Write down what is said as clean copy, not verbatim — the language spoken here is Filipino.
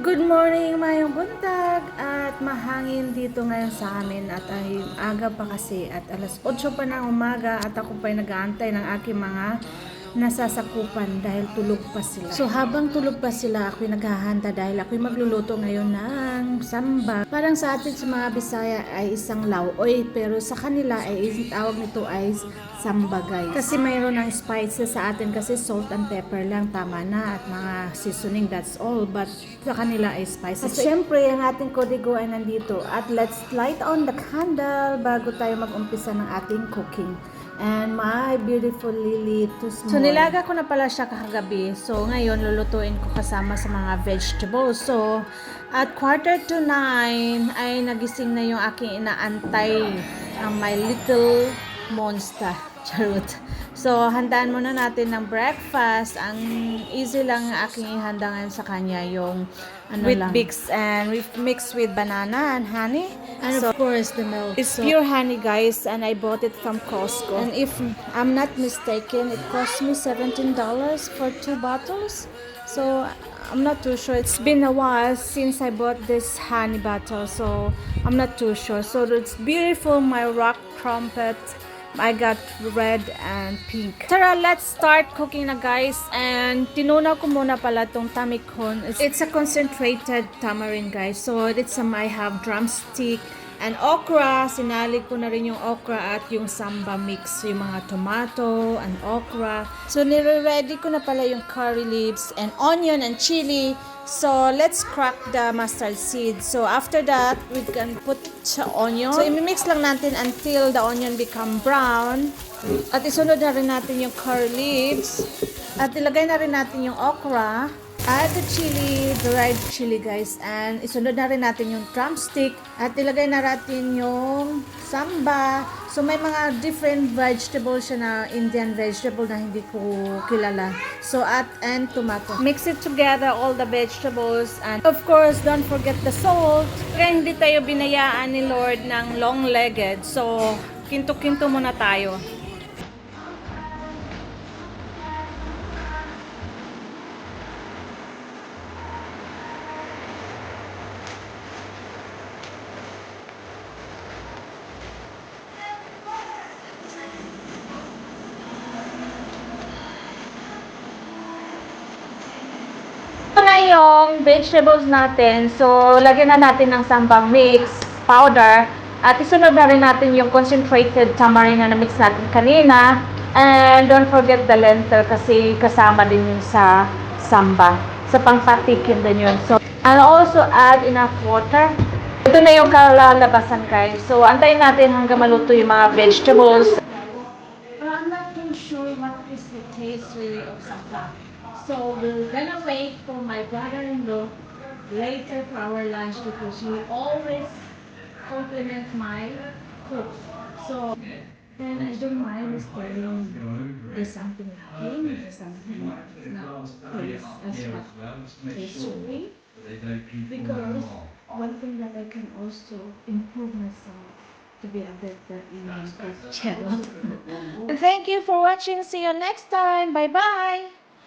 Good morning, mayong buntag at mahangin dito ngayon sa amin at ay aga pa kasi at alas 8 pa ng umaga at ako pa'y nag-aantay ng aking mga nasasakupan dahil tulog pa sila. So habang tulog pa sila, ako'y naghahanda dahil ako'y magluluto ngayon ng sambal. Parang sa atin sa mga Bisaya ay isang lauoy pero sa kanila ay tawag nito ay sambagay. Kasi mayroon ng spices sa atin kasi salt and pepper lang tama na at mga seasoning that's all but sa kanila ay spices. At syempre ang ating kodigo ay nandito at let's light on the candle bago tayo mag-umpisa ng ating cooking. And my beautiful Lily to small. So nilaga ko na pala siya kakagabi. So ngayon lulutuin ko kasama sa mga vegetables. So at 8:45 ay nagising na yung aking inaantay, ang my little monster. Charot. So, handaan muna natin ng breakfast. Ang easy lang ang aking ihanda ngayon sa kanya, yung with Bix and mixed with banana and honey. And of course, the milk. It's pure honey, guys, and I bought it from Costco. And if I'm not mistaken, it cost me $17 for 2 bottles. So, I'm not too sure. It's been a while since I bought this honey bottle, so I'm not too sure. So, it's beautiful, my rock trumpet. I got red and pink. Tara, let's start cooking na guys. And tinunaw ko muna pala tong tamikon. It's a concentrated tamarind guys. So it's I have drumstick and okra. Sinali ko na rin yung okra at yung samba mix. Yung mga tomato and okra. So nire-ready ko na pala yung curry leaves and onion and chili. So, let's crack the mustard seed. So, after that, we can put sa onion. So, imimix lang natin until the onion become brown. At isunod na rin natin yung curry leaves. At ilagay na rin natin yung okra. Add the chili, the red chili guys. And isunod na rin natin yung drumstick. At ilagay na natin yung samba. So may mga different vegetables siya na Indian vegetable na hindi ko kilala. So and tomato. Mix it together all the vegetables and of course don't forget the salt. Kaya hindi tayo binayaan ni Lord ng long-legged. So kinto-kinto muna tayo. Ito na yung vegetables natin. So, lagyan na natin ng sambang mix, powder. At isunod na rin natin yung concentrated tamarind na na-mix natin kanina. And don't forget the lentil kasi kasama din yun sa samba. Sa pang-patikin din yun. So, I'll also add enough water. Ito na yung kalalabasan guys. So, antayin natin hanggang maluto yung mga vegetables. I'm not too sure what is the taste really of samba. So we're gonna wait for my brother-in-law later for our lunch because he always compliments my cook. So then I don't mind telling there's something lacking, there's something not taste as what they should be. Because one thing that I can also improve myself to be a better Indian cook channel. Thank you for watching. See you next time. Bye bye.